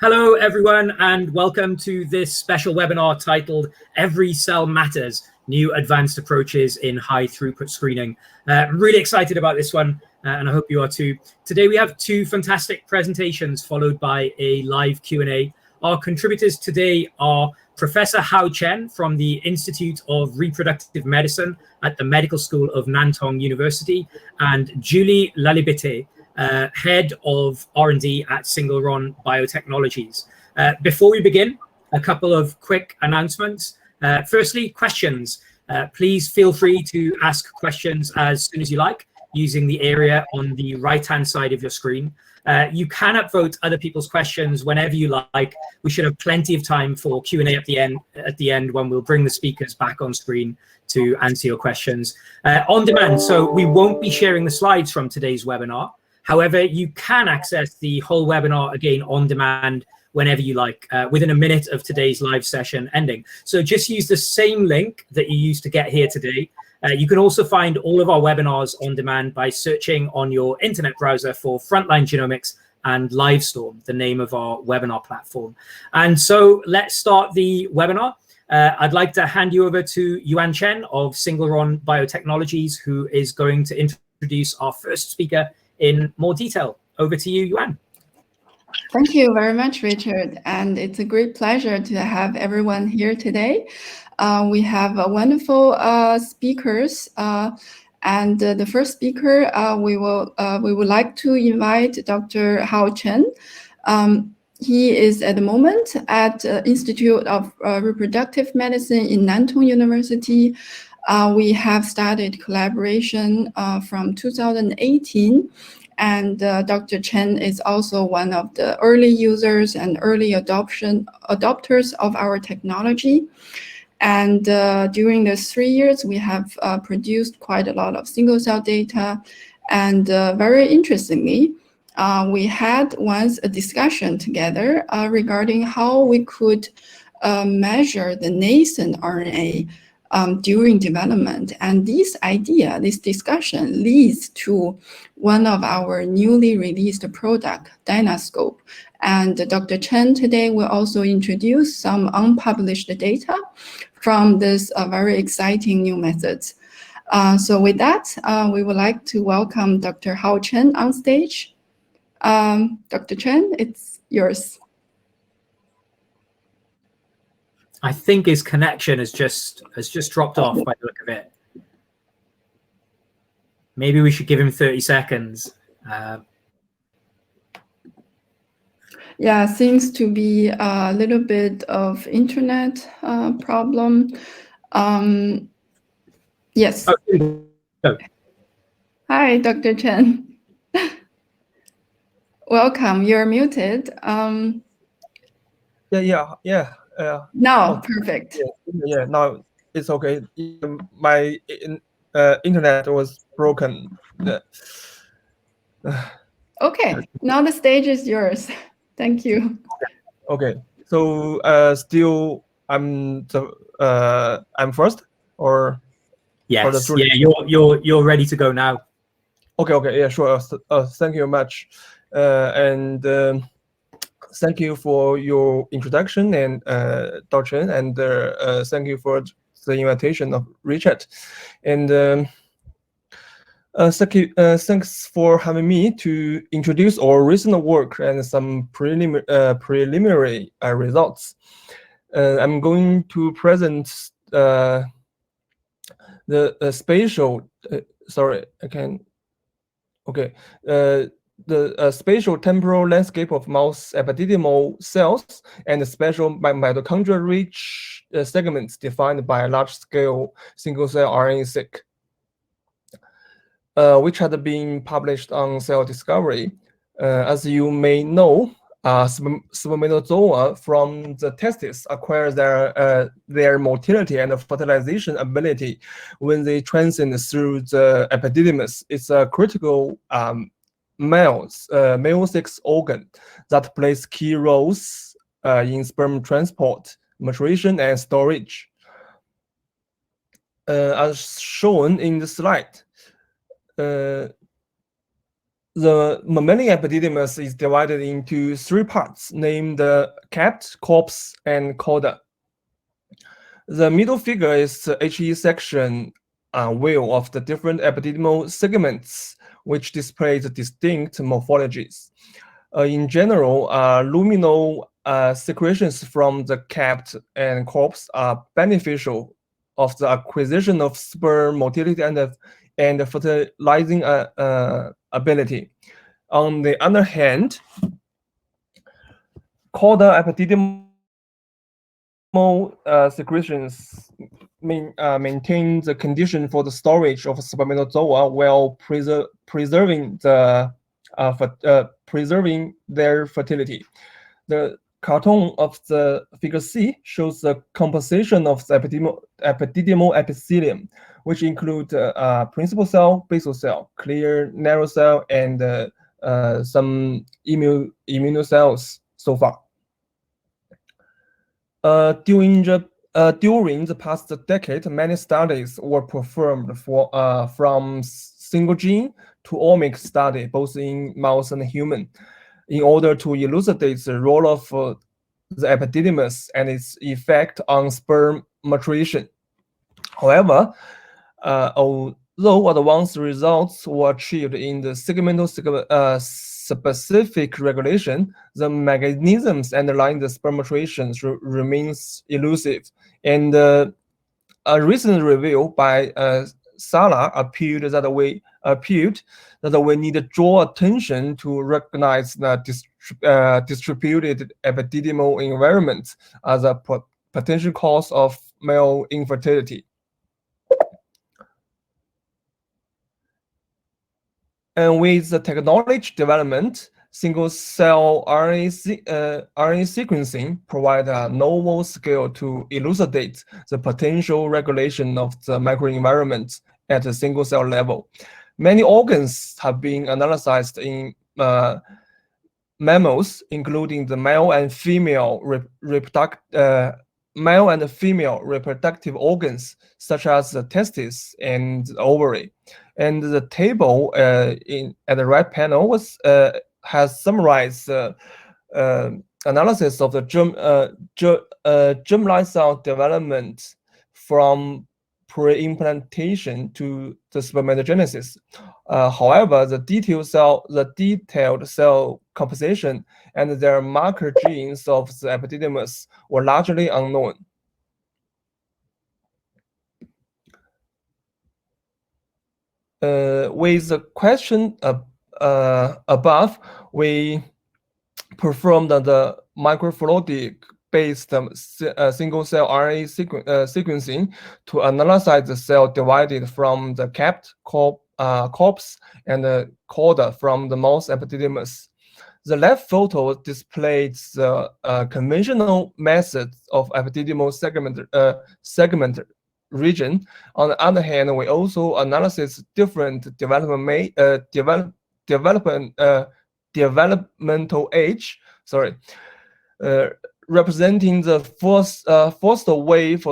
Hello, everyone, and welcome to this special webinar titled Every Cell Matters, New Advanced Approaches in High Throughput Screening. Really excited about this one, and I hope you are too. Today, we have two fantastic presentations followed by a live Q&A. Our contributors today are Professor Hao Chen from the Institute of Reproductive Medicine at the Medical School of Nantong University and Julie Lalibete, Head of R&D at Singleron Biotechnologies. Before we begin, a couple of quick announcements. Firstly, questions. Please feel free to ask questions as soon as you like using the area on the right-hand side of your screen. You can upvote other people's questions whenever you like. We should have plenty of time for Q&A at the end when we'll bring the speakers back on screen to answer your questions. On demand, so we won't be sharing the slides from today's webinar. However, you can access the whole webinar again on demand whenever you like, within a minute of today's live session ending. So just use the same link that you used to get here today. You can also find all of our webinars on demand by searching on your internet browser for Frontline Genomics and Livestorm, the name of our webinar platform. And so let's start the webinar. I'd like to hand you over to Yuan Chen of Singleron Biotechnologies, who is going to introduce our first speaker in more detail. Over to you, Yuan. Thank you very much, Richard. And it's a great pleasure to have everyone here today. We have wonderful speakers. And the first speaker, we would like to invite Dr. Hao Chen. He is at the moment at Institute of Reproductive Medicine in Nantong University. We have started collaboration from 2018, and Dr. Chen is also one of the early users and early adopters of our technology. And during the 3 years, we have produced quite a lot of single-cell data. And very interestingly, we had once a discussion together regarding how we could measure the nascent RNA during development. And this discussion leads to one of our newly released product, Dynascope. And Dr. Chen today will also introduce some unpublished data from this very exciting new methods. So with that, we would like to welcome Dr. Hao Chen on stage. Dr. Chen, it's yours. I think his connection has just dropped off by the look of it. Maybe we should give him 30 seconds. Yeah, seems to be a little bit of internet problem. Yes. Oh. Hi, Dr. Chen. Welcome. You're muted. Yeah. Now, perfect. Yeah, now it's okay. My internet was broken. Okay, now the stage is yours. Thank you. Okay, so still I'm first, or yes, yeah, you're ready to go now. Okay, yeah, sure. Thank you very much, and thank you for your introduction, and Dr. Chen, and thank you for the invitation of Richard, and thanks for having me to introduce our recent work and some preliminary results. I'm going to present the spatial. Sorry, I can. Okay. The spatial-temporal landscape of mouse epididymal cells and the special mitochondrial-rich segments defined by large-scale single-cell RNA-seq, which had been published on Cell Discovery. As you may know, spermatozoa from the testis acquire their motility and fertilization ability when they transit through the epididymis. It's a critical male sex organ that plays key roles in sperm transport, maturation, and storage. As shown in the slide, The mammalian epididymis is divided into 3 parts, named capt, corpus, and coda. The middle figure is the HE section view of the different epididymal segments, which displays distinct morphologies. In general, luminal secretions from the capt and corpus are beneficial of the acquisition of sperm motility and fertilizing ability. On the other hand, coda epididymal secretions maintain the condition for the storage of spermatozoa while preserving their fertility. The cartoon of the figure C shows the composition of the epididymal epithelium, which include principal cell, basal cell, clear narrow cell, and some immunocells so far. During the past decade, many studies were performed from single gene to omic study, both in mouse and human, in order to elucidate the role of the epididymis and its effect on sperm maturation. However, although advanced results were achieved in the segmental specific regulation, the mechanisms underlying the sperm maturation remains elusive. And a recent review by Sala appeared that we need to draw attention to recognize the distributed epididymal environment as a potential cause of male infertility. And with the technology development, single-cell RNA sequencing provide a novel skill to elucidate the potential regulation of the microenvironment at a single-cell level. Many organs have been analyzed in mammals, including the male and female reproductive organs, such as the testis and the ovary. And the table at the right panel has summarized analysis of the germline cell development from pre-implantation to the spermatogenesis. However, the detailed cell composition and their marker genes of the epididymis were largely unknown. With the question above, we performed the microfluidic-based single-cell RNA sequencing to analyze the cell divided from the capt, corpus, and the coda from the mouse epididymis. The left photo displays the conventional method of epididymal segment region. On the other hand, we also analyze different developmental age, representing the first wave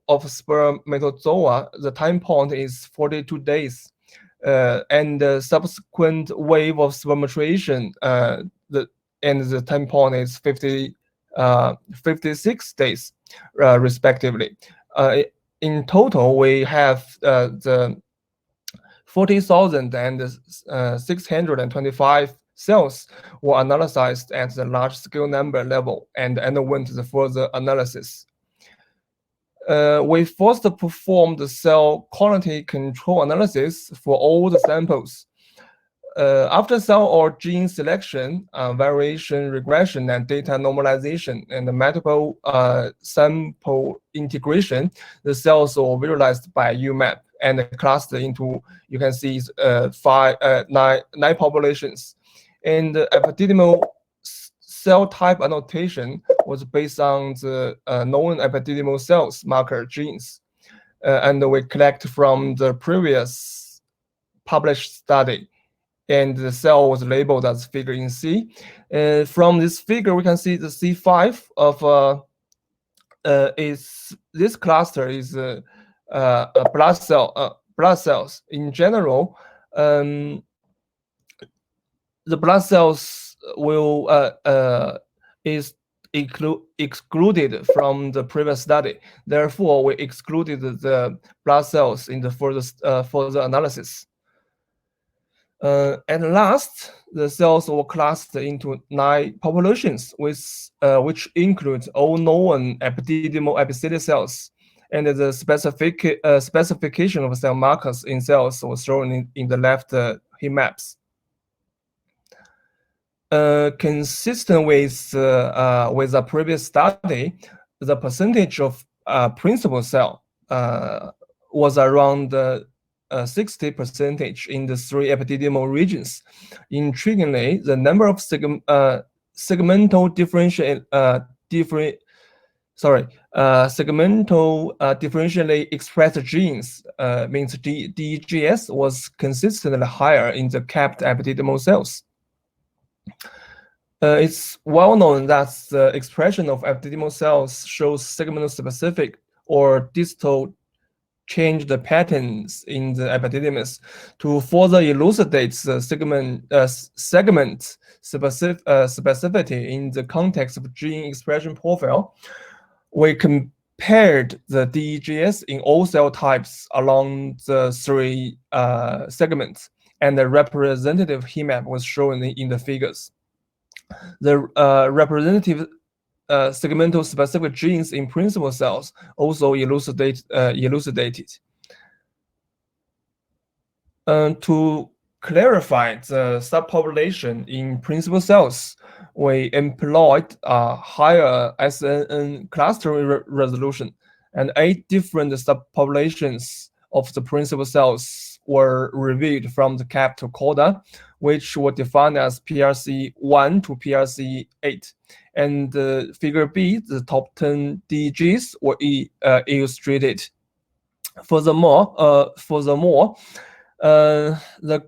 of spermatozoa. The time point is 42 days, and the subsequent wave of sperm maturation, the time point is 56 days, respectively. In total, we have the 40,625 cells were analyzed at the large-scale number level and underwent the further analysis. We first performed the cell quality control analysis for all the samples. After cell or gene selection, variation regression, and data normalization, and the multiple sample integration, the cells were visualized by UMAP and clustered into, you can see, nine populations. And the epididymal cell type annotation was based on the known epididymal cells marker genes. And we collect from the previous published study. And the cell was labeled as figure in C. From this figure, we can see the C5 of this cluster is blood cells. In general, the blood cells will is excluded from the previous study. Therefore, we excluded the blood cells in the further analysis. And last, the cells were classed into 9 populations, which include all known epididymal epithelial cells. And the specification of cell markers in cells was shown in the left heat maps. Consistent with the previous study, the percentage of principal cell was around 60% in the 3 epididymal regions. Intriguingly, the number of segmental differentially expressed genes, means DEGs, was consistently higher in the capped epididymal cells. It's well known that the expression of epididymal cells shows segment-specific or distal change the patterns in the epididymis. To further elucidate the segment specificity in the context of gene expression profile, we compared the DEGs in all cell types along the 3 segments, and the representative heat map was shown in the figures. The representative segmental specific genes in principal cells also elucidated. To clarify the subpopulation in principal cells, we employed a higher SNN clustering resolution, and 8 different subpopulations of the principal cells were reviewed from the capital coda, which were defined as PRC1 to PRC8. And figure B, the top 10 DEGs were illustrated. Furthermore, the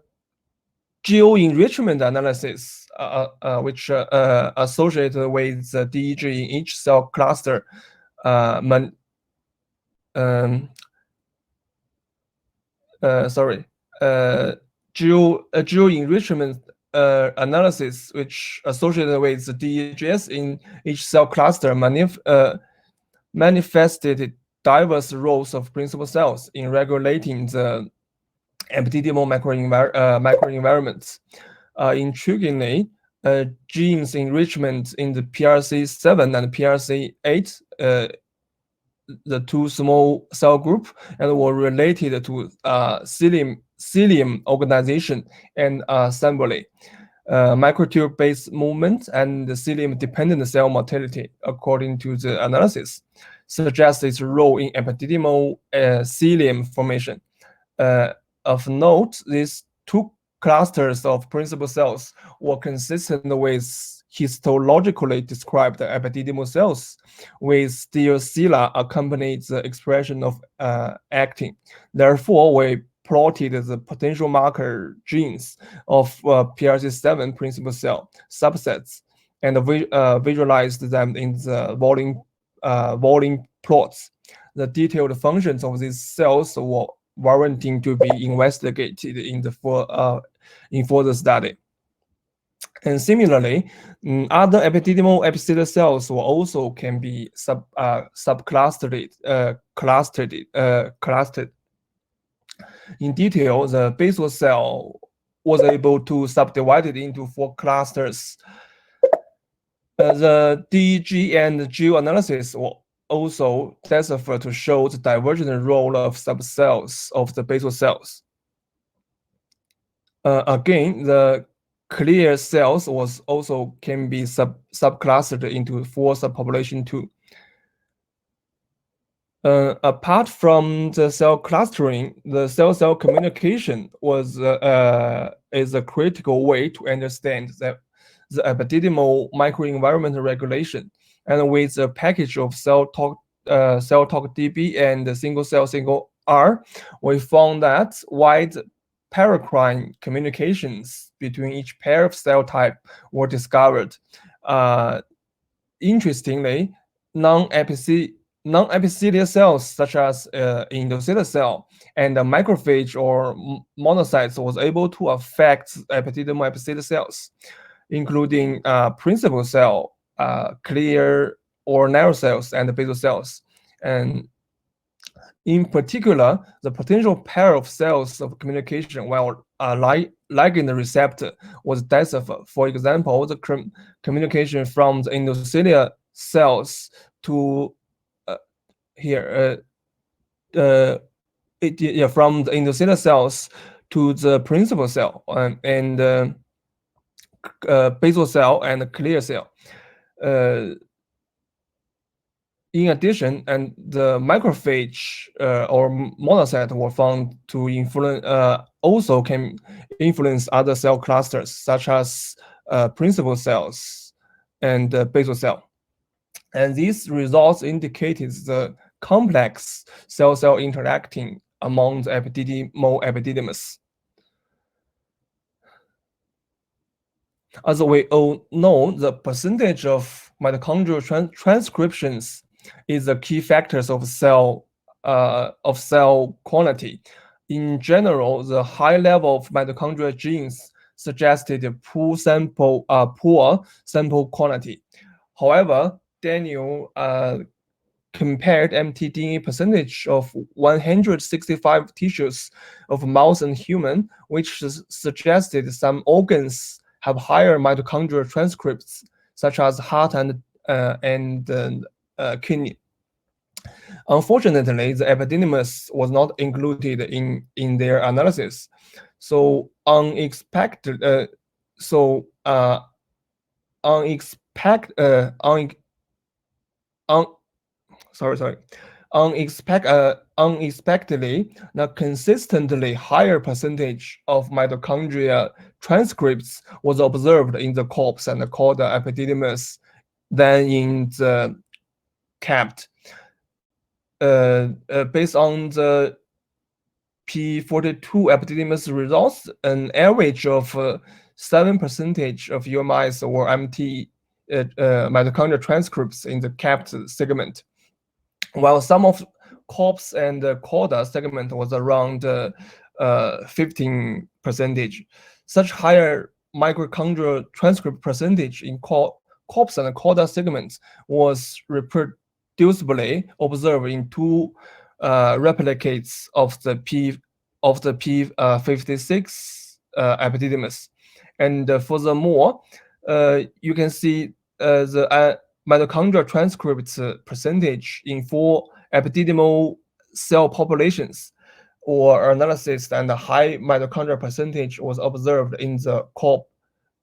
geo-enrichment analysis, which associated with the DEG in each cell cluster, geo-enrichment analysis, which associated with the DEGs in each cell cluster, manifested diverse roles of principal cells in regulating the epididymal microenvironments. Intriguingly, genes enrichment in the PRC7 and PRC8, the 2 small cell group, and were related to cilium organization and assembly, microtube-based movement, and the cilium-dependent cell motility, according to the analysis, suggests its role in epididymal cilium formation. Of note, these 2 clusters of principal cells were consistent with histologically described epididymal cells, with stereocilia accompanied the expression of actin. Therefore, we plotted the potential marker genes of PRC7 principal cell subsets and visualized them in the volume plots. The detailed functions of these cells were warranting to be investigated in further study. And similarly, other epididymal epithelial cells also can be clustered. In detail, the basal cell was able to subdivide it into 4 clusters. The DEG and geo analysis were also deciphered to show the divergent role of subcells of the basal cells. Again, the clear cells can be subclustered into 4 subpopulation too. Apart from the cell clustering, the cell-cell communication is a critical way to understand the epididymal microenvironment regulation. And with a package of CellTalk DB and single cell single R, we found that wide paracrine communications between each pair of cell type were discovered. Interestingly, non-epithelial non-epithelial cells such as endothelial cell and the macrophage or monocytes was able to affect epididymal epithelial cells, including principal cell, clear or narrow cells, and basal cells. And in particular, the potential pair of cells of communication while ligand receptor was deciphered. For example, the communication from the endothelial cells to from the endothelial cells to the principal cell and basal cell and clear cell. In addition, and the macrophage or monocyte were found to influence also can influence other cell clusters such as principal cells and basal cell. And these results indicated the complex cell-cell interacting among the epididymal epididymis. As we all know, the percentage of mitochondrial transcriptions is the key factors of cell quality. In general, the high level of mitochondrial genes suggested poor sample quality. However, Daniel compared mtDNA percentage of 165 tissues of mouse and human, which suggested some organs have higher mitochondrial transcripts, such as heart and kidney. Unfortunately, the epididymis was not included in their analysis. So unexpectedly, the consistently higher percentage of mitochondria transcripts was observed in the corpse and the cauda epididymis than in the capped. Based on the P42 epididymis results, an average of 7% of UMIs or MT mitochondrial transcripts in the capped segment, while some of corpse and cauda segment was around 15%. Such higher mitochondrial transcript percentage in corpse and cauda segments was reproducibly observed in two replicates of the P56 epididymis. And furthermore, you can see the mitochondrial transcript percentage in 4 epididymal cell populations or analysis, and the high mitochondrial percentage was observed in the corpse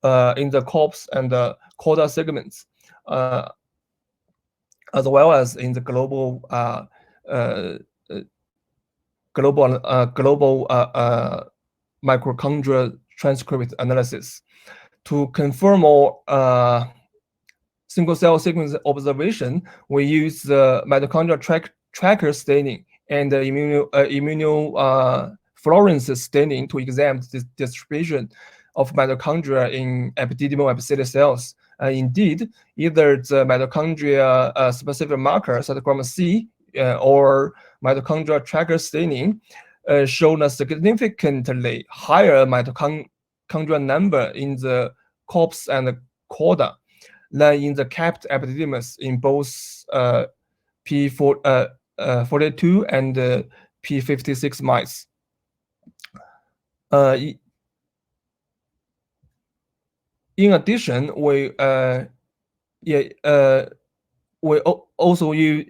and the cauda segments, as well as in the global mitochondrial transcript analysis. To confirm more single-cell sequence observation, we use the mitochondrial tracker staining and the immunofluorescence staining to examine the distribution of mitochondria in epididymal epithelial cells. Indeed, either the mitochondria specific marker, cytochrome C, or mitochondrial tracker staining shown a significantly higher mitochondrial number in the corpse and cauda than in the capped epididymis in both P42 and P56 mice. In addition, we also use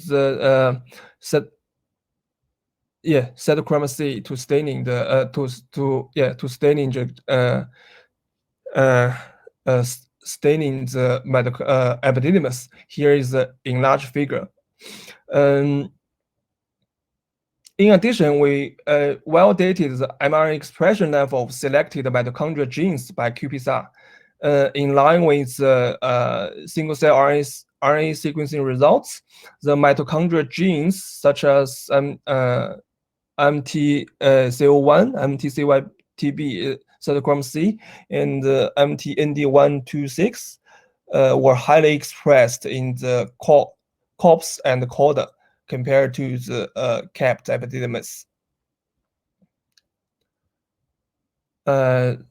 the cytochrome C to staining the staining the epididymis. Here is the enlarged figure. In addition, we validated the mRNA expression level of selected mitochondrial genes by qPCR. In line with single-cell RNA sequencing results, the mitochondrial genes such as MTCO1, MTCYTB, cytochrome C, and MTND126 were highly expressed in the corpus and coda compared to the capped epididymis.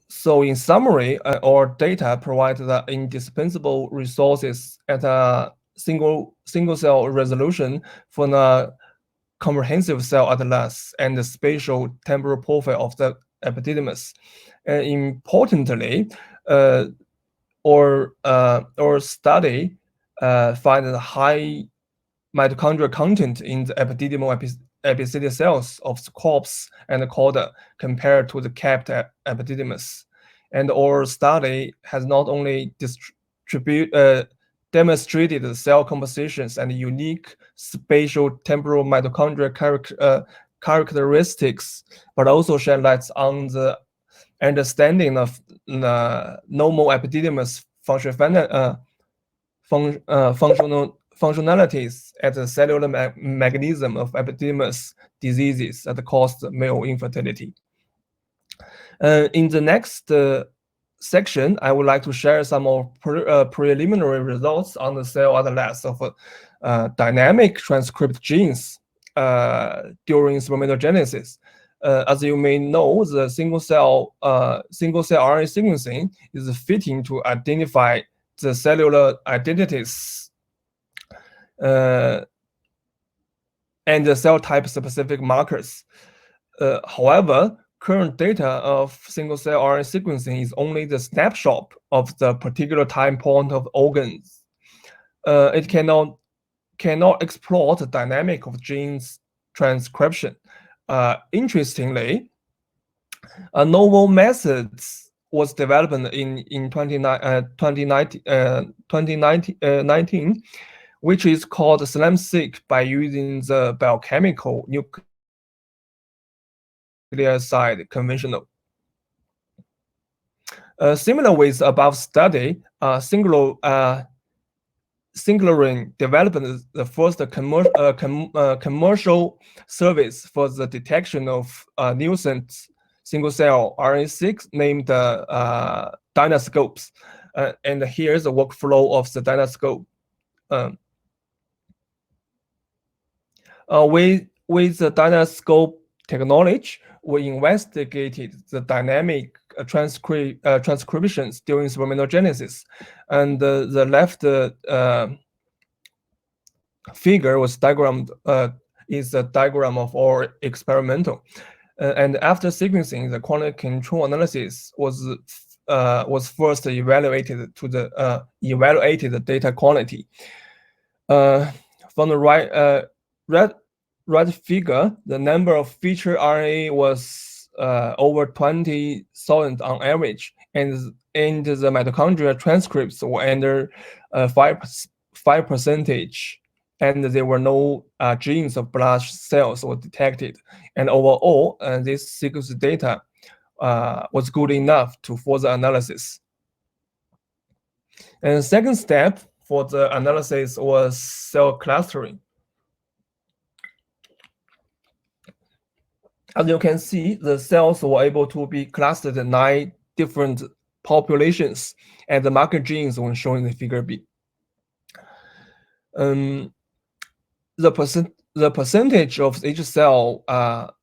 So in summary, our data provide the indispensable resources at a single cell resolution for the comprehensive cell atlas and the spatial temporal profile of the epididymis. And importantly, our study find a high mitochondrial content in the epididymal epithelial cells of the corpus and the coda compared to the capped epididymis. And our study has not only demonstrated the cell compositions and unique spatial temporal mitochondrial characteristics, but also shed light on the understanding of the normal epididymis functionalities at the cellular mechanism of epididymis diseases that cause male infertility. In the next section, I would like to share some of preliminary results on the cell atlas of dynamic transcript genes during spermatogenesis. As you may know, the single cell RNA sequencing is fitting to identify the cellular identities and the cell type specific markers. However, current data of single cell RNA sequencing is only the snapshot of the particular time point of organs. It cannot explore the dynamic of genes transcription. Interestingly, a novel method was developed in 2019, which is called SLAM-seq by using the biochemical nucleoside conventional. Similar with above study, Singularine developed the first commercial service for the detection of nuisance single-cell RNA-seq named Dynascopes. And here's the workflow of the Dynascope. With the Dynascope technology, we investigated the dynamic transcriptions during spermatogenesis, and the left figure was diagrammed is a diagram of our experimental. And after sequencing, the quality control analysis was first evaluated to the evaluated data quality. From the right figure, the number of feature RNA was over 20,000 on average, and the mitochondrial transcripts were under 5%, and there were no genes of blood cells were detected. And overall, this sequence data was good enough to further analysis. And the second step for the analysis was cell clustering. As you can see, the cells were able to be clustered in 9 different populations, and the marker genes were shown in the figure B. The percentage of each cell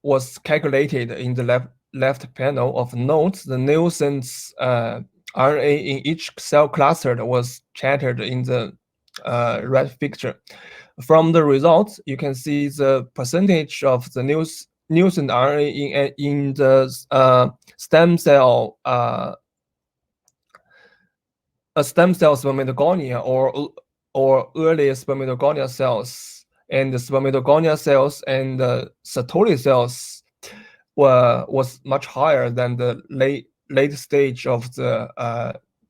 was calculated in the left panel of notes. The nuisance RNA in each cell cluster was charted in the right picture. From the results, you can see the percentage of the nuisance RNA in the stem cell spermatogonia or early spermatogonia cells, and the spermatogonia cells and the Sertoli cells was much higher than the late stage of the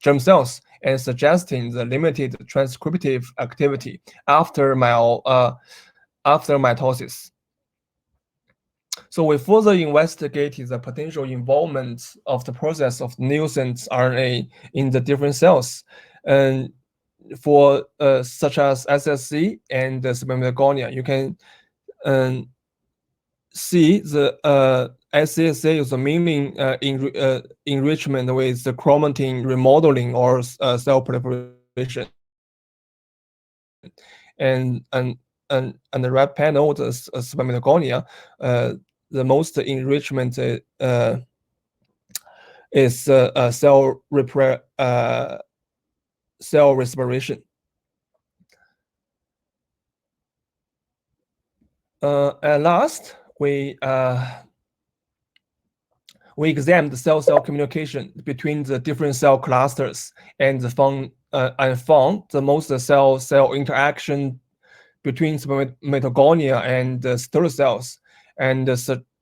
germ cells, and suggesting the limited transcriptive activity after mitosis. So we further investigated the potential involvement of the process of nuisance RNA in the different cells, and for such as SSC and the spermatogonia. You can see the SCSA is mainly enrichment with the chromatin remodeling or cell proliferation. and the red panel, the spermatogonia, the most enrichment is cell respiration. And last, we examined the cell-cell communication between the different cell clusters and found the most cell-cell interaction between mitochondria and stem cells, and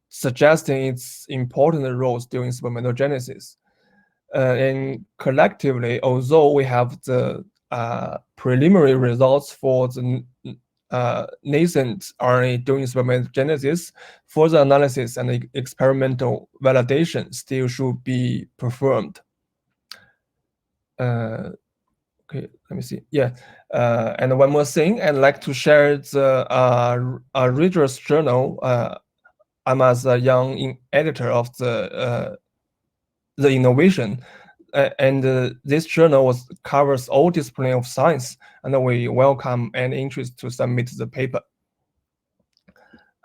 suggesting its important roles during spermatogenesis. And collectively, although we have the preliminary results for the nascent RNA during spermatogenesis, further analysis and experimental validation still should be performed. Okay, let me see. Yeah, and one more thing, I'd like to share the rigorous journal. I'm as a young editor of the innovation, and this journal covers all disciplines of science, and we welcome any interest to submit the paper.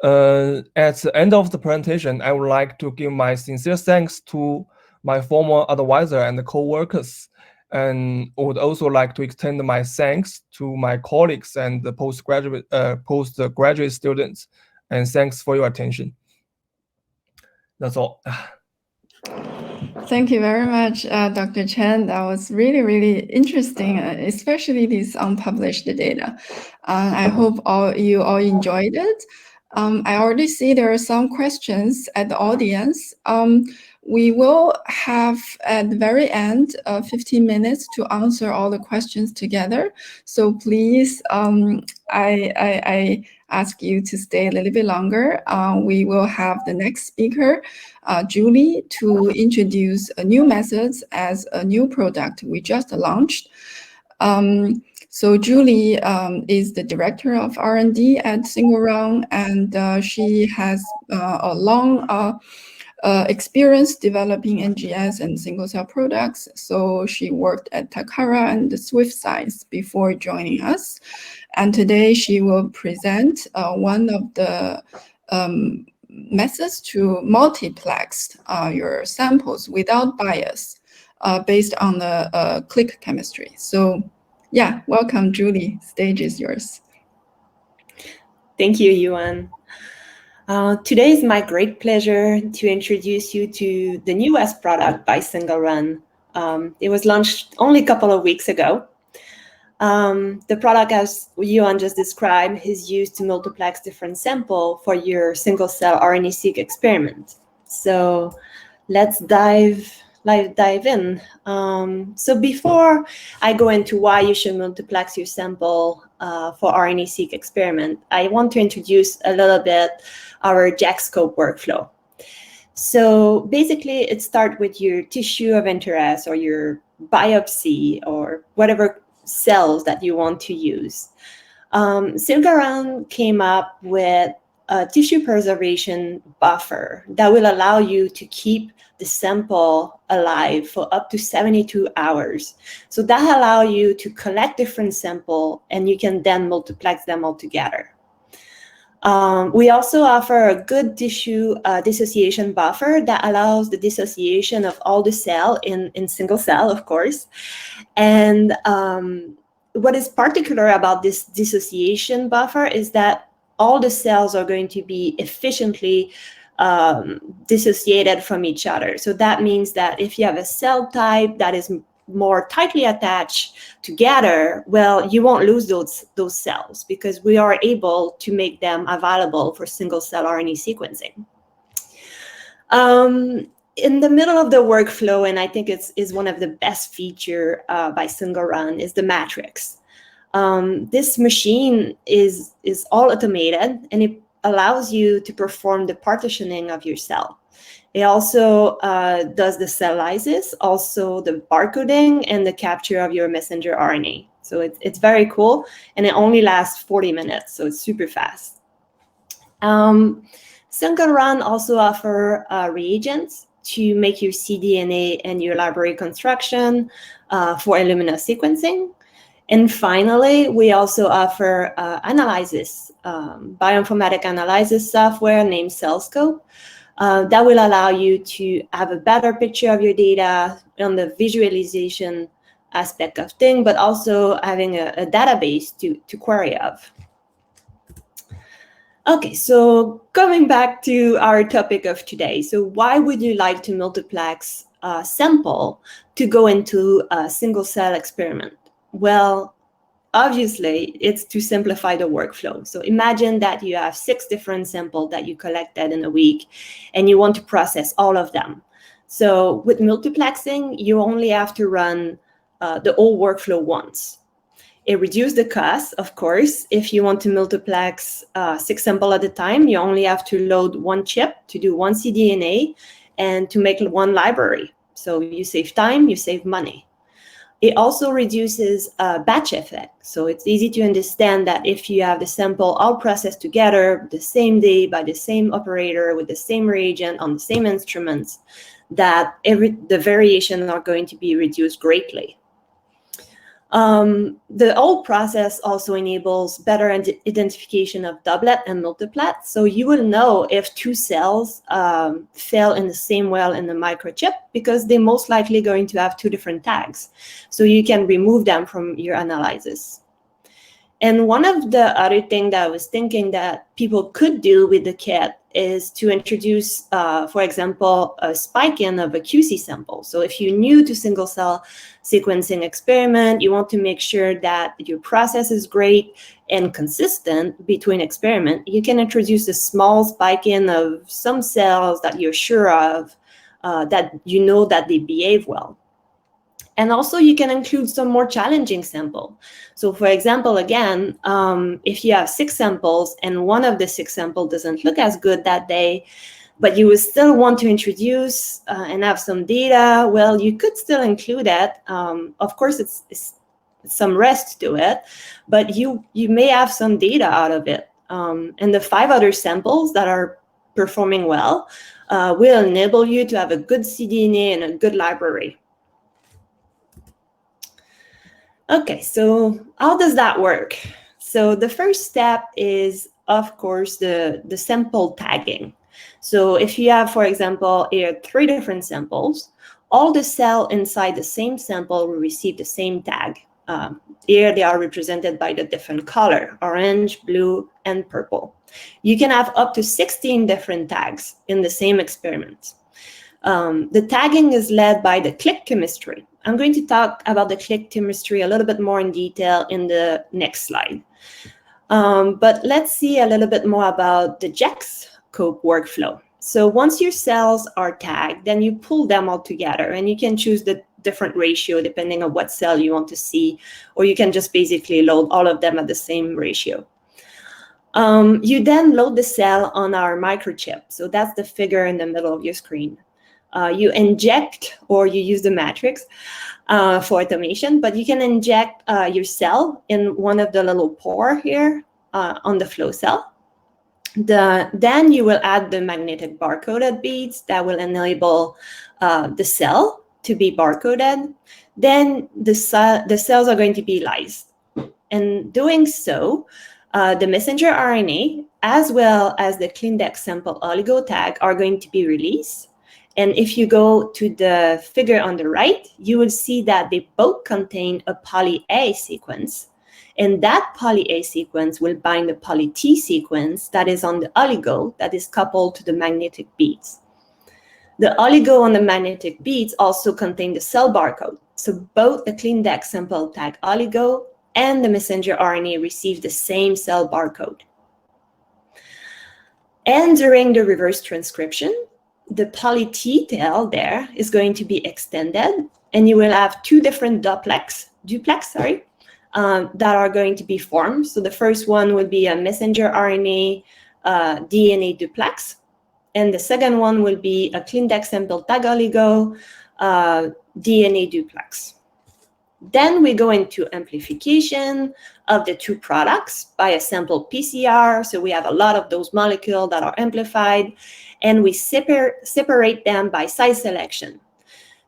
At the end of the presentation, I would like to give my sincere thanks to my former advisor and co-workers, and would also like to extend my thanks to my colleagues and the postgraduate students. And thanks for your attention. That's all. Thank you very much, Dr. Chen. That was really, really interesting, especially these unpublished data. I hope you all enjoyed it. I already see there are some questions at the audience. We will have at the very end 15 minutes to answer all the questions together. So please, I ask you to stay a little bit longer. We will have the next speaker, Julie, to introduce new methods as a new product we just launched. So Julie is the director of R&D at Single Run, and she has a long experience developing NGS and single-cell products. So she worked at Takara and Swift Science before joining us. And today she will present one of the methods to multiplex your samples without bias based on the click chemistry. So yeah, welcome, Julie. Stage is yours. Thank you, Yuan. Today is my great pleasure to introduce you to the newest product by Single Run. It was launched only a couple of weeks ago. The product, as Yuan just described, is used to multiplex different samples for your single-cell RNA-seq experiment. So let's dive in. So before I go into why you should multiplex your sample for RNA-seq experiment, I want to introduce a little bit our JAK-scope workflow. So basically, it starts with your tissue of interest or your biopsy or whatever cells that you want to use. Single Run came up with a tissue preservation buffer that will allow you to keep the sample alive for up to 72 hours. So that allows you to collect different samples, and you can then multiplex them all together. We also offer a good tissue dissociation buffer that allows the dissociation of all the cell in single cell, of course. And what is particular about this dissociation buffer is that all the cells are going to be efficiently dissociated from each other. So that means that if you have a cell type that is more tightly attached together, well, you won't lose those cells because we are able to make them available for single-cell RNA sequencing. In the middle of the workflow, and I think it's one of the best feature by Single Run, is the matrix. This machine is all automated, and it allows you to perform the partitioning of your cell. It also does the cell lysis, also the barcoding, and the capture of your messenger RNA. So it's very cool, and it only lasts 40 minutes, so it's super fast. Single Run also offer reagents to make your cDNA and your library construction for Illumina sequencing. And finally, we also offer analysis, bioinformatic analysis software named CellScope that will allow you to have a better picture of your data on the visualization aspect of things, but also having a database to query of. Okay, so coming back to our topic of today. So why would you like to multiplex a sample to go into a single cell experiment? Well, obviously, it's to simplify the workflow. So imagine that you have 6 different samples that you collected in a week, and you want to process all of them. So with multiplexing, you only have to run the whole workflow once. It reduces the cost, of course. If you want to multiplex 6 samples at a time, you only have to load 1 chip to do 1 cDNA and to make 1 library. So you save time, you save money. It also reduces batch effect. So it's easy to understand that if you have the sample all processed together the same day by the same operator with the same reagent on the same instruments, that the variations are going to be reduced greatly. The whole process also enables better identification of doublet and multiplet. So you will know if 2 cells fell in the same well in the microchip, because they're most likely going to have 2 different tags. So you can remove them from your analysis. And one of the other things that I was thinking that people could do with the kit is to introduce, for example, a spike-in of a QC sample. So if you're new to single-cell sequencing experiment, you want to make sure that your process is great and consistent between experiment, you can introduce a small spike-in of some cells that you're sure of, that you know that they behave well. And also you can include some more challenging sample. So for example, again, if you have 6 samples and one of the 6 samples doesn't look as good that day, but you would still want to introduce and have some data, well, you could still include that. Of course, it's some risk to it, but you may have some data out of it. And the 5 other samples that are performing well will enable you to have a good cDNA and a good library. Okay, so how does that work? So the first step is, of course, the sample tagging. So if you have, for example, here 3 different samples, all the cells inside the same sample will receive the same tag. Here they are represented by the different color, orange, blue, and purple. You can have up to 16 different tags in the same experiment. The tagging is led by the click chemistry. I'm going to talk about the click chemistry a little bit more in detail in the next slide. But let's see a little bit more about the JEX-scope workflow. So once your cells are tagged, then you pull them all together, and you can choose the different ratio depending on what cell you want to see, or you can just basically load all of them at the same ratio. You then load the cell on our microchip. So that's the figure in the middle of your screen. You inject, or you use the matrix for automation, but you can inject your cell in one of the little pore here on the flow cell. Then you will add the magnetic barcoded beads that will enable the cell to be barcoded. Then the cells are going to be lysed. And doing so, the messenger RNA, as well as the ClinDex sample oligo tag, are going to be released. And if you go to the figure on the right, you will see that they both contain a poly A sequence. And that poly A sequence will bind the poly T sequence that is on the oligo that is coupled to the magnetic beads. The oligo on the magnetic beads also contain the cell barcode. So both the ClinDex sample tag oligo and the messenger RNA receive the same cell barcode. And during the reverse transcription, the poly T tail there is going to be extended, and you will have 2 different duplex that are going to be formed. So the first one will be a messenger RNA DNA duplex, and the second one will be a ClinDex sample tag oligo DNA duplex. Then we go into amplification of the 2 products by a sample PCR. So we have a lot of those molecules that are amplified, and we separate them by size selection.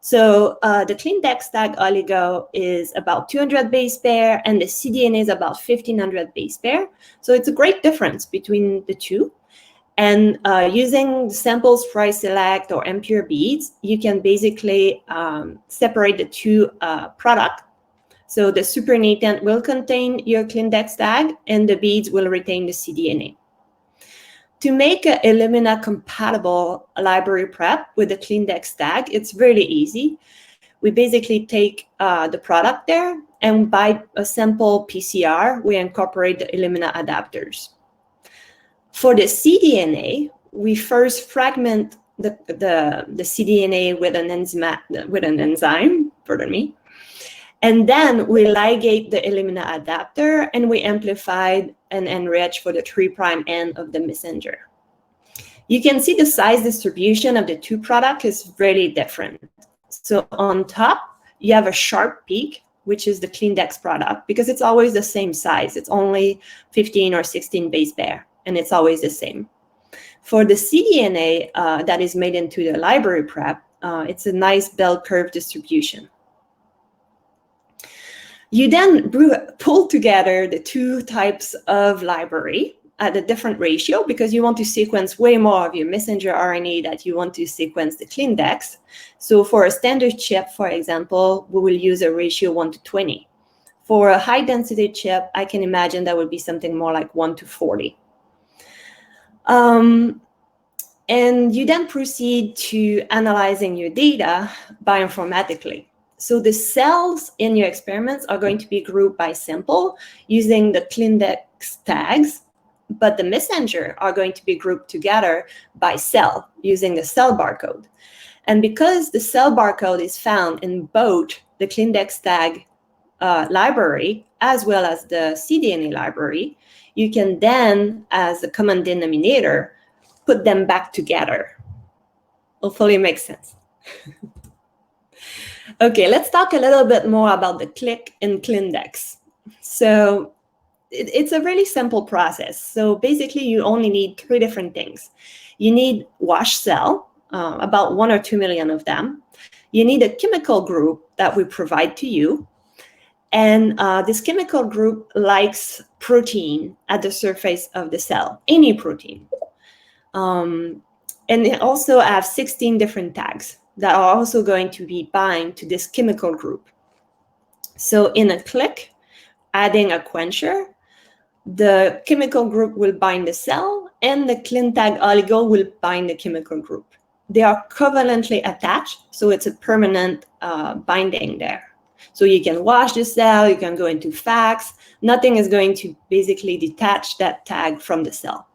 So the ClinDex tag oligo is about 200 base pair, and the cDNA is about 1,500 base pair. So it's a great difference between the two. And using sample spray select or impure beads, you can basically separate the two products. So the supernatant will contain your ClinDex tag, and the beads will retain the cDNA. To make an Illumina compatible library prep with the ClinDex tag, it's really easy. We basically take the product there, and by a sample PCR, we incorporate the Illumina adapters. For the cDNA, we first fragment the cDNA with an enzyme, pardon me, and then we ligate the Illumina adapter, and we amplified and enrich for the 3' end of the messenger. You can see the size distribution of the two products is really different. So on top, you have a sharp peak, which is the ClinDex product, because it's always the same size. It's only 15 or 16 base pair, and it's always the same. For the cDNA that is made into the library prep, it's a nice bell curve distribution. You then pull together the two types of library at a different ratio, because you want to sequence way more of your messenger RNA that you want to sequence the ClinDex. So for a standard chip, for example, we will use a ratio 1:20. For a high density chip, I can imagine that would be something more like 1:40. And you then proceed to analyzing your data bioinformatically. So the cells in your experiments are going to be grouped by sample using the ClinDex tags, but the messenger are going to be grouped together by cell using the cell barcode. And because the cell barcode is found in both the ClinDex tag library as well as the cDNA library, you can then, as a common denominator, put them back together. Hopefully it makes sense. Okay, let's talk a little bit more about the click in ClinDex. So it's a really simple process. So basically, you only need 3 different things. You need wash cell, about 1 or 2 million of them. You need a chemical group that we provide to you. And this chemical group likes protein at the surface of the cell, any protein. And they also have 16 different tags that are also going to be bind to this chemical group. So in a click, adding a quencher, the chemical group will bind the cell, and the ClinTag oligo will bind the chemical group. They are covalently attached, so it's a permanent binding there. So you can wash the cell, you can go into fax, nothing is going to basically detach that tag from the cell.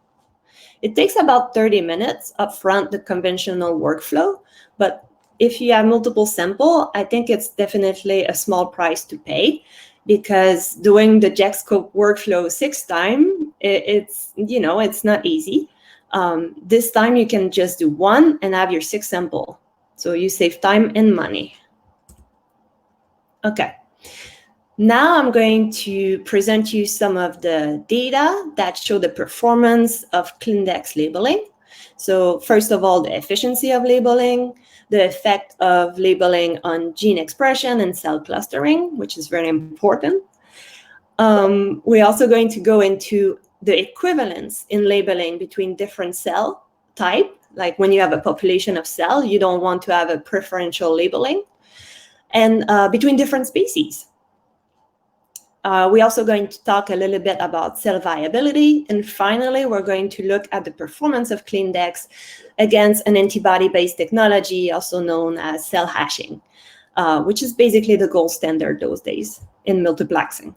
It takes about 30 minutes upfront, the conventional workflow, but if you have multiple samples, I think it's definitely a small price to pay, because doing the JEXscope workflow 6 times, it's not easy. This time you can just do 1 and have your 6 samples. So you save time and money. Okay. Now I'm going to present you some of the data that show the performance of ClinDex labeling. So first of all, the efficiency of labeling, the effect of labeling on gene expression and cell clustering, which is very important. We're also going to go into the equivalence in labeling between different cell type. Like when you have a population of cell, you don't want to have a preferential labeling. And between different species. We're also going to talk a little bit about cell viability. And finally, we're going to look at the performance of ClinDex against an antibody-based technology, also known as cell hashing, which is basically the gold standard those days in multiplexing.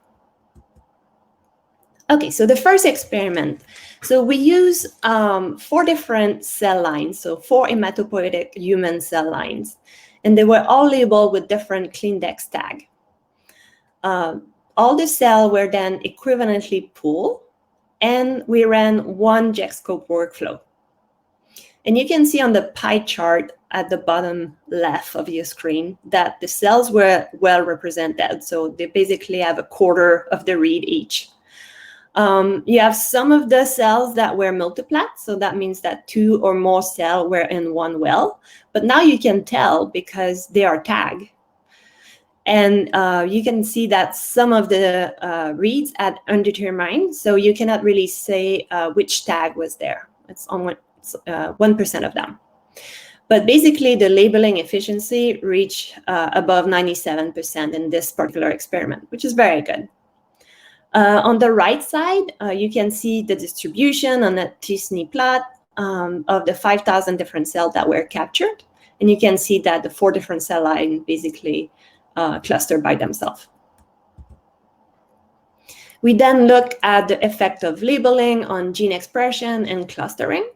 Okay, so the first experiment. So we use 4 different cell lines, so 4 hematopoietic human cell lines. And they were all labeled with different ClinDex tag. All the cells were then equivalently pooled, and we ran 1 JEXscope workflow. And you can see on the pie chart at the bottom left of your screen that the cells were well represented. So they basically have a quarter of the read each. You have some of the cells that were multiplexed, so that means that 2 or more cells were in one well. But now you can tell because they are tagged. And you can see that some of the reads are undetermined, so you cannot really say which tag was there. It's only 1% of them. But basically, the labeling efficiency reached above 97% in this particular experiment, which is very good. On the right side, you can see the distribution on a t-SNE plot of the 5,000 different cells that were captured. And you can see that the 4 different cell lines basically cluster by themselves. We then look at the effect of labeling on gene expression and clustering.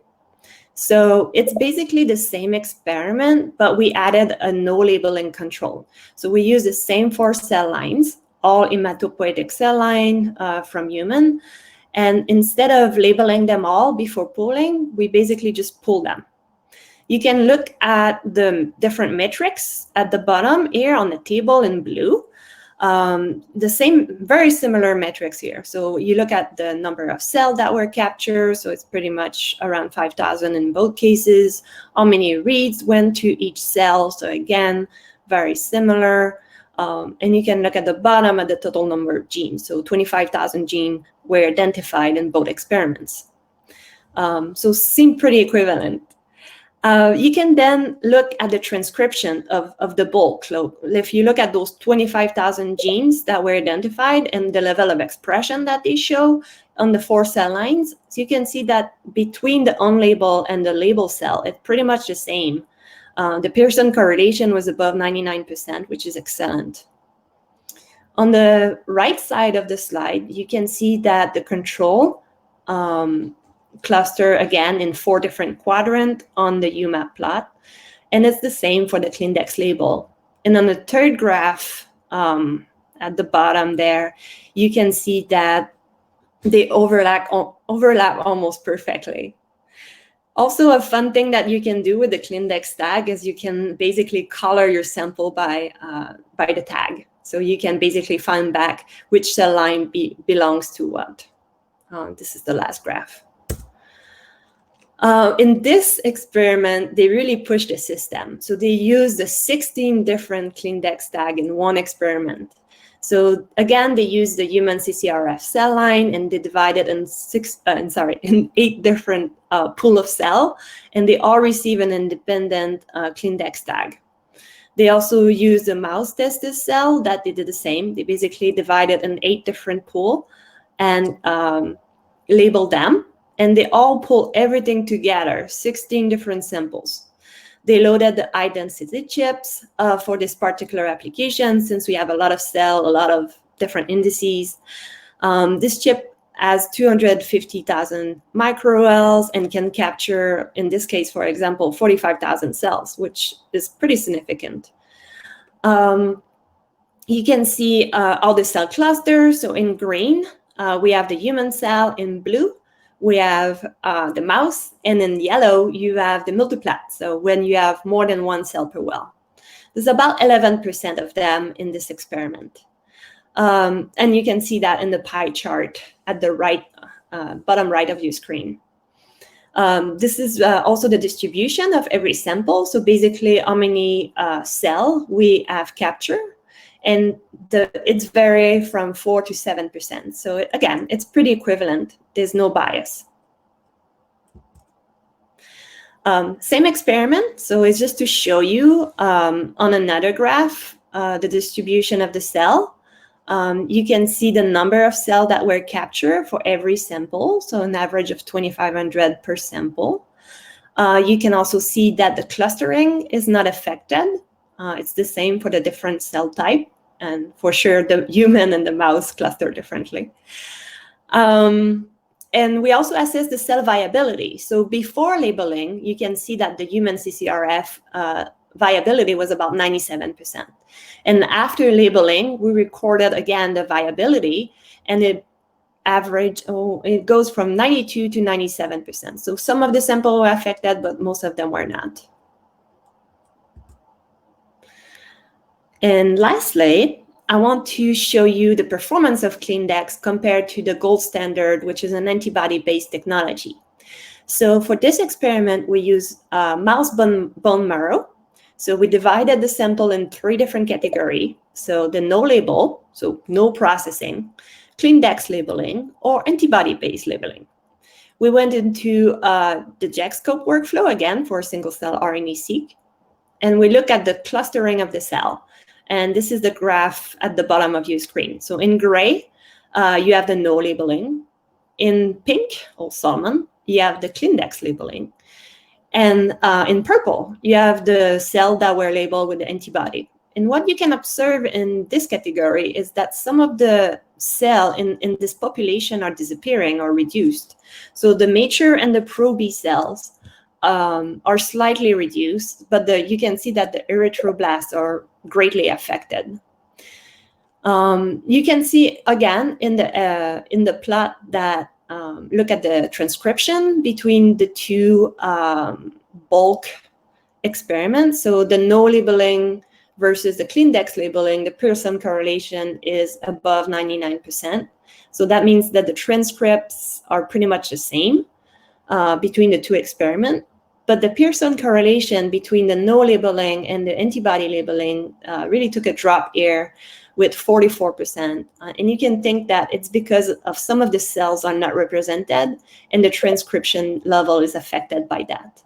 So it's basically the same experiment, but we added a no labeling control. So we use the same 4 cell lines, all hematopoietic cell line from human. And instead of labeling them all before pooling, we basically just pull them. You can look at the different metrics at the bottom here on the table in blue. The same, very similar metrics here. So you look at the number of cells that were captured. So it's pretty much around 5,000 in both cases. How many reads went to each cell. So again, very similar. And you can look at the bottom at the total number of genes. So 25,000 genes were identified in both experiments. So seem pretty equivalent. You can then look at the transcription of the bulk. If you look at those 25,000 genes that were identified and the level of expression that they show on the 4 cell lines, so you can see that between the unlabeled and the labeled cell, it's pretty much the same. The Pearson correlation was above 99%, which is excellent. On the right side of the slide, you can see that the control cluster again in 4 different quadrants on the UMAP plot. And it's the same for the Clindex label. And on the third graph at the bottom there, you can see that they overlap almost perfectly. Also, a fun thing that you can do with the Clindex tag is you can basically color your sample by the tag. So you can basically find back which cell line belongs to what. This is the last graph. In this experiment, they really pushed the system. So they used the 16 different Clindex tags in one experiment. So again, they used the human CCRF cell line and they divided in 8 different pool of cell, and they all receive an independent Clindex tag. They also used the mouse testis cell that they did the same. They basically divided in 8 different pool and labeled them. And they all pull everything together, 16 different samples. They loaded the high-density chips for this particular application, since we have a lot of cell, a lot of different indices. This chip has 250,000 microRLs and can capture, in this case, for example, 45,000 cells, which is pretty significant. You can see all the cell clusters. So in green, we have the human cell. In blue, we have the mouse, and in yellow, you have the multiplex. So when you have more than 1 cell per well. There's about 11% of them in this experiment. And you can see that in the pie chart at the right, bottom right of your screen. This is also the distribution of every sample. So basically how many cells we have captured. And it's vary from 4 to 7%. So again, it's pretty equivalent. There's no bias. Same experiment. So it's just to show you on another graph the distribution of the cell. You can see the number of cells that were captured for every sample. So an average of 2,500 per sample. You can also see that the clustering is not affected. It's the same for the different cell type. And for sure, the human and the mouse cluster differently. And we also assess the cell viability. So before labeling, you can see that the human CCRF viability was about 97%. And after labeling, we recorded again the viability, and it goes from 92 to 97%. So some of the samples were affected, but most of them were not. And lastly, I want to show you the performance of ClinDex compared to the gold standard, which is an antibody-based technology. So for this experiment, we use mouse bone marrow. So we divided the sample in 3 different categories. So the no label, so no processing, ClinDex labeling, or antibody-based labeling. We went into the JEG-scope workflow again for single-cell RNA-seq, and we look at the clustering of the cell. And this is the graph at the bottom of your screen. So in gray, you have the no labeling. In pink, or salmon, you have the ClinDex labeling. And in purple, you have the cell that were labeled with the antibody. And what you can observe in this category is that some of the cell in this population are disappearing or reduced. So the mature and the pro-B cells are slightly reduced, but you can see that the erythroblasts are greatly affected. You can see again in the plot that look at the transcription between the 2 bulk experiments. So the no labeling versus the ClinDex labeling, the Pearson correlation is above 99%. So that means that the transcripts are pretty much the same between the 2 experiments. But the Pearson correlation between the no labeling and the antibody labeling really took a drop here with 44%. And you can think that it's because of some of the cells are not represented and the transcription level is affected by that.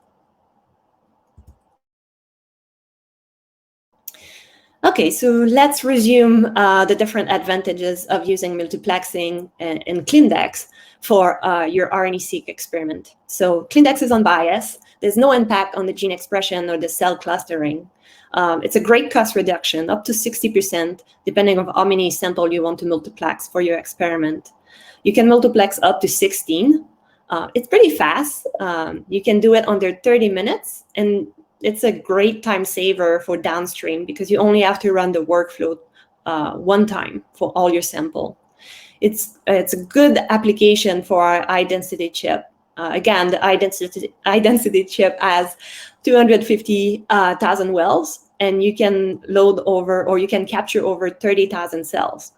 Okay, so let's resume the different advantages of using multiplexing and ClinDex for your RNA-seq experiment. So ClinDex is unbiased. There's no impact on the gene expression or the cell clustering. It's a great cost reduction, up to 60%, depending on how many samples you want to multiplex for your experiment. You can multiplex up to 16. It's pretty fast. You can do it under 30 minutes, and it's a great time saver for downstream because you only have to run the workflow 1 time for all your sample. It's a good application for our high-density chip. Again, the high-density chip has 250,000 wells, and you can load over, or you can capture over 30,000 cells.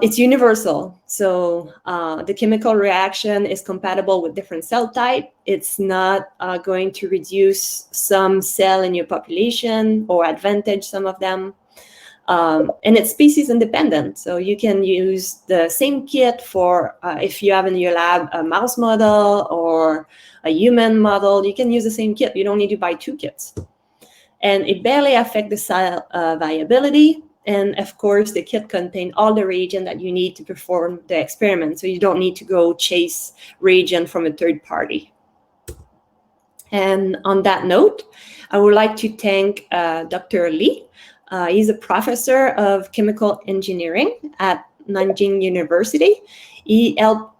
It's universal, so the chemical reaction is compatible with different cell type. It's not going to reduce some cell in your population or advantage some of them. And it's species independent, so you can use the same kit for if you have in your lab a mouse model or a human model, you can use the same kit. You don't need to buy 2 kits. And it barely affects the cell viability. And of course, the kit contains all the reagent that you need to perform the experiment, so you don't need to go chase reagent from a third party. And on that note, I would like to thank Dr. Li. He's a professor of chemical engineering at Nanjing University. He helped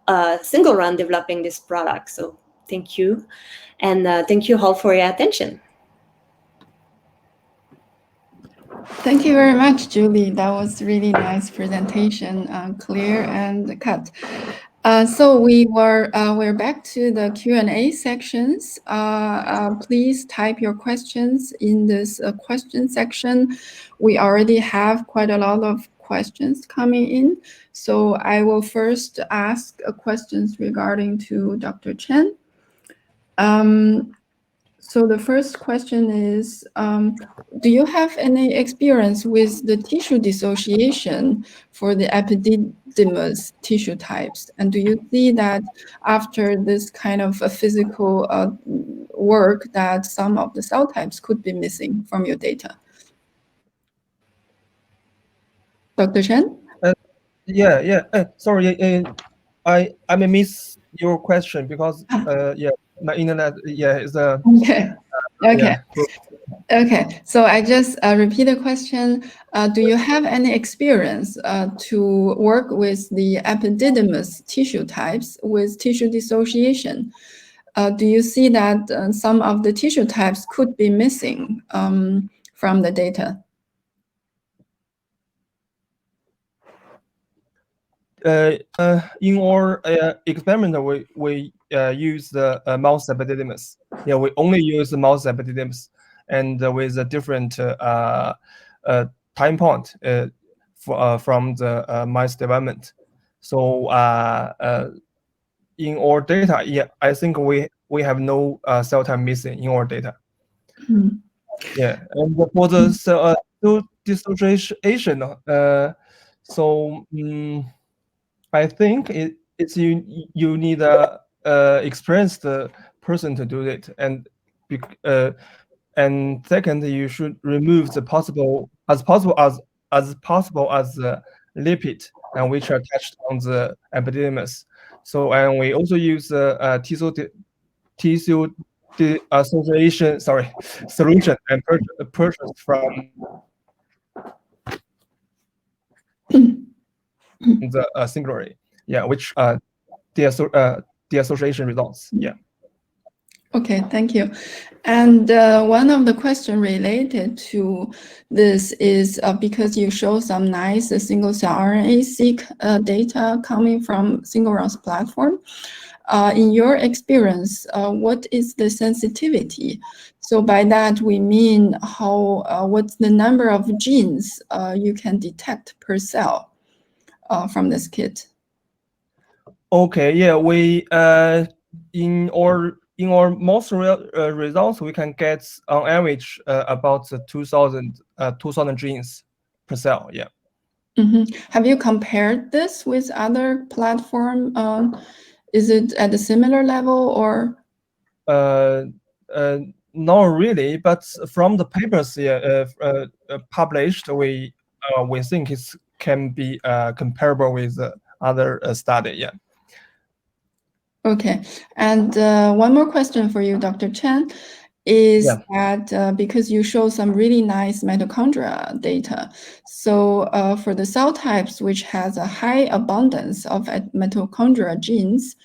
Single Run developing this product. So thank you. And thank you all for your attention. Thank you very much, Julie. That was really nice presentation, clear and cut. So we're back to the Q&A sections. Please type your questions in this question section. We already have quite a lot of questions coming in. So I will first ask questions regarding to Dr. Chen. So the first question is, do you have any experience with the tissue dissociation for the epididymis tissue types? And do you see that after this kind of a physical work that some of the cell types could be missing from your data? Dr. Chen? Sorry, I may miss your question because my internet is okay. Okay, so I just repeat the question. Do you have any experience to work with the epididymis tissue types with tissue dissociation? Do you see that some of the tissue types could be missing from the data? In our experiment, we use the mouse epididymis. Yeah, we only use the mouse epididymis, and with a different time point. from the mice development. So in our data, yeah, I think we have no cell type missing in our data. Mm. Yeah, and for the cell dissociation, so I think it's you need a experienced person to do it, and second, you should remove the possible as lipid and which are attached on the epididymis. So and we also use tissue association solution and purchase from the singularity, yeah, which the association results, yeah. Okay, thank you. And one of the questions related to this is because you show some nice single-cell RNA-seq data coming from SingleRun's platform. In your experience, what is the sensitivity? So by that we mean how what's the number of genes you can detect per cell from this kit? Okay, yeah, we in our most results we can get on average about 2,000 genes per cell. Yeah. Mm-hmm. Have you compared this with other platform? Is it at a similar level or? Not really, but from the papers published, we think it can be comparable with other study. Yeah. Okay, and one more question for you, Dr. Chen, is that because you show some really nice mitochondria data, so for the cell types which has a high abundance of mitochondria genes,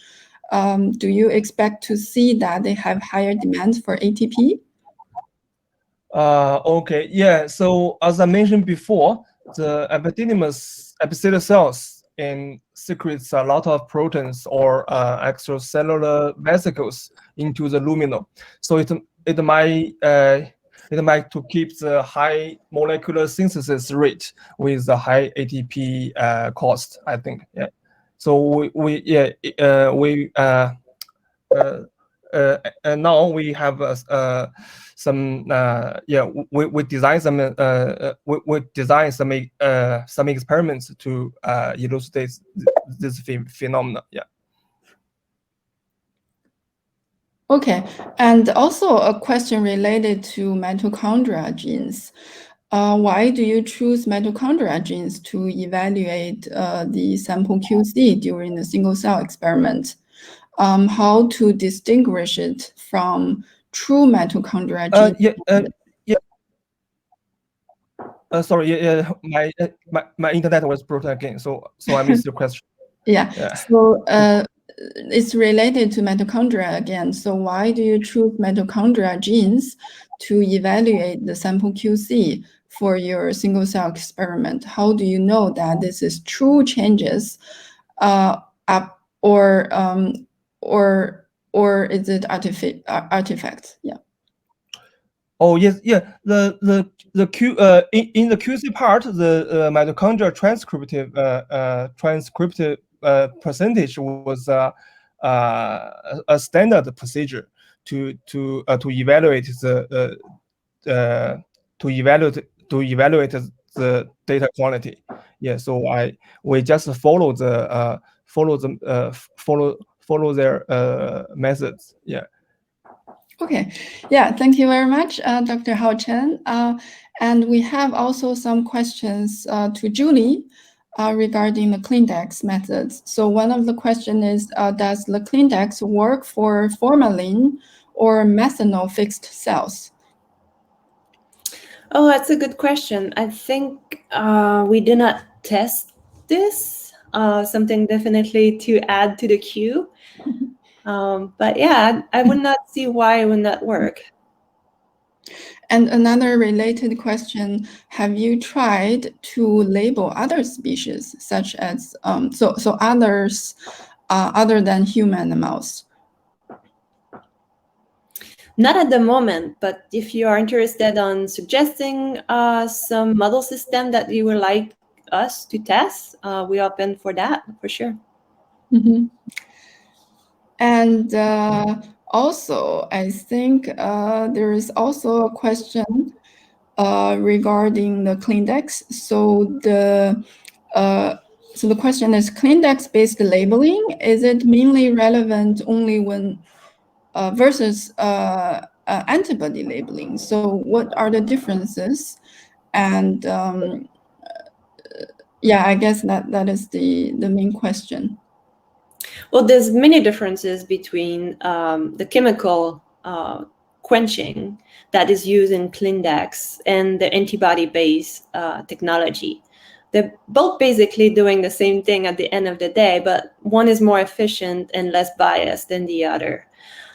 do you expect to see that they have higher demand for ATP? Okay, yeah. So as I mentioned before, the epithelial cells secretes a lot of proteins or extracellular vesicles into the luminal. So it might to keep the high molecular synthesis rate with the high ATP cost, I think. Yeah. So and now we have some we design some experiments to elucidate this phenomena. Yeah. Okay, and also a question related to mitochondria genes. Why do you choose mitochondria genes to evaluate the sample QC during the single cell experiment? How to distinguish it from true mitochondria genes? Sorry, my internet was broken again, so I missed your question. Yeah. So it's related to mitochondria again. So why do you choose mitochondria genes to evaluate the sample QC for your single cell experiment? How do you know that this is true changes, or is it artifacts? Yeah. Oh yes, yeah. The Q in the QC part, the mitochondrial transcriptive percentage was a standard procedure to evaluate the data quality. Yeah, so we just follow their methods. Yeah. Okay, yeah, thank you very much, Dr. Hao Chen. And we have also some questions to Julie regarding the CleanDex methods. So one of the question is, does the CleanDex work for formalin or methanol fixed cells? Oh, that's a good question. I think we do not test this. Something definitely to add to the queue. But yeah, I would not see why it would not work. And another related question, have you tried to label other species, such as, so others other than human and mouse? Not at the moment, but if you are interested on suggesting some model system that you would like us to test, we're open for that, for sure. Mm-hmm. And also, I think there is also a question regarding the ClinDex. So the question is, ClinDex-based labeling, is it mainly relevant only when versus antibody labeling? So what are the differences? And yeah, I guess that is the main question. Well, there's many differences between the chemical quenching that is used in ClinDex and the antibody-based technology. They're both basically doing the same thing at the end of the day, but one is more efficient and less biased than the other.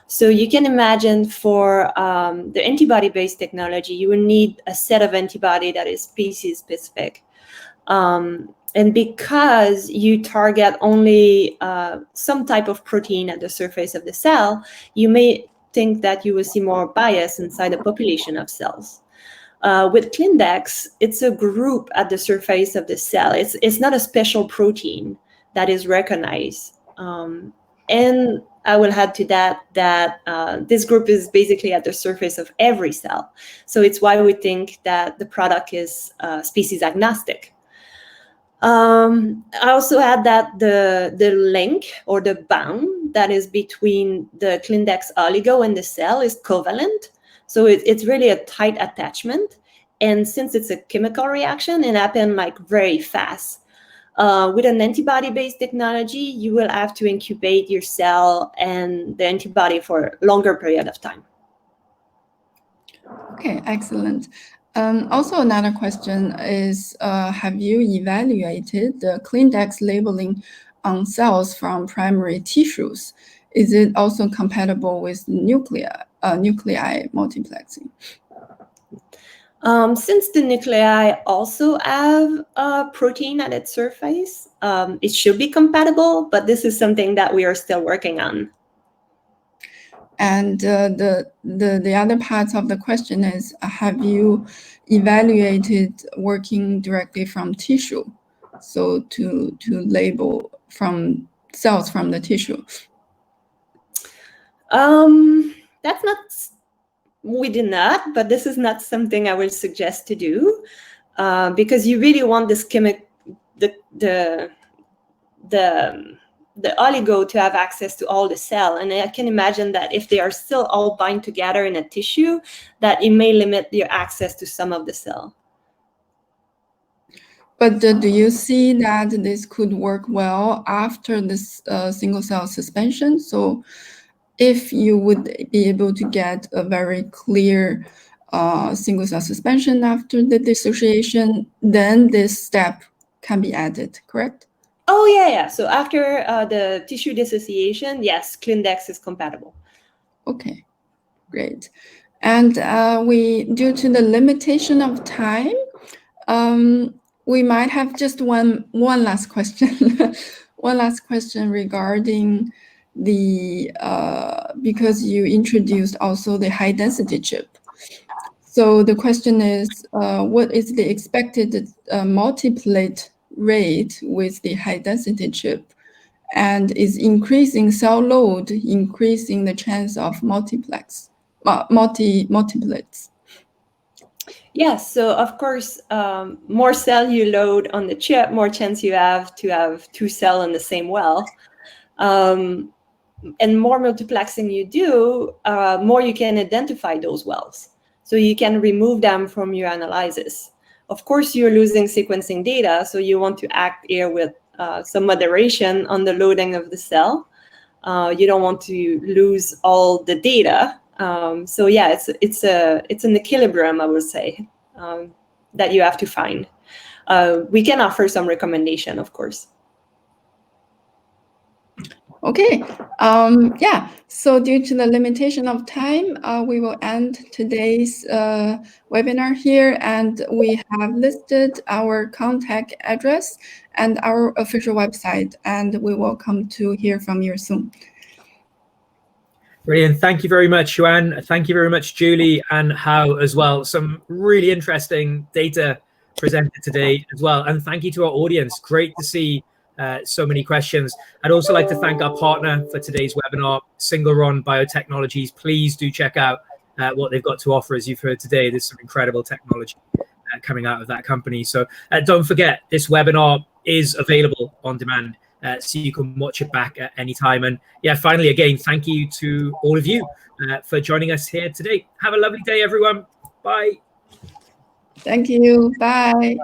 So you can imagine for the antibody-based technology, you will need a set of antibody that is species-specific. And because you target only some type of protein at the surface of the cell, you may think that you will see more bias inside a population of cells. With ClinDex, it's a group at the surface of the cell. It's not a special protein that is recognized. And I will add to that this group is basically at the surface of every cell. So it's why we think that the product is species agnostic. I also add that the link or the bound that is between the ClinDex oligo and the cell is covalent. So it's really a tight attachment. And since it's a chemical reaction, it happens like very fast. With an antibody-based technology, you will have to incubate your cell and the antibody for a longer period of time. Okay, excellent. Also, another question is, have you evaluated the ClinDex labeling on cells from primary tissues? Is it also compatible with nuclei multiplexing? Since the nuclei also have a protein at its surface, it should be compatible, but this is something that we are still working on. And the other part of the question is, have you evaluated working directly from tissue? So to label from cells from the tissue? That's not, we did not, but this is not something I would suggest to do because you really want this the oligo to have access to all the cell. And I can imagine that if they are still all bind together in a tissue, that it may limit your access to some of the cell. But do you see that this could work well after this single cell suspension? So if you would be able to get a very clear single cell suspension after the dissociation, then this step can be added, correct? Oh, yeah. So after the tissue dissociation, yes, ClinDex is compatible. Okay, great. And due to the limitation of time, we might have just one last question. One last question regarding the because you introduced also the high density chip. So the question is, what is the expected multiplate rate with the high density chip, and is increasing cell load increasing the chance of multiplates? Yes, so of course, more cell you load on the chip, more chance you have to have two cells in the same well. And more multiplexing you do, more you can identify those wells. So you can remove them from your analysis. Of course, you're losing sequencing data, so you want to act here with some moderation on the loading of the cell. You don't want to lose all the data. So yeah, it's an equilibrium, I would say, that you have to find. We can offer some recommendation, of course. Okay, yeah, so due to the limitation of time, we will end today's webinar here, and we have listed our contact address and our official website, and we will come to hear from you soon. Brilliant. Thank you very much, Yuan. Thank you very much, Julie and Hao as well. Some really interesting data presented today as well. And thank you to our audience. Great to see so many questions. I'd also like to thank our partner for today's webinar, Single-Ron Biotechnologies. Please do check out what they've got to offer. As you've heard today, there's some incredible technology coming out of that company. So don't forget, this webinar is available on demand, so you can watch it back at any time. And yeah, finally, again, thank you to all of you for joining us here today. Have a lovely day, everyone. Bye. Thank you. Bye.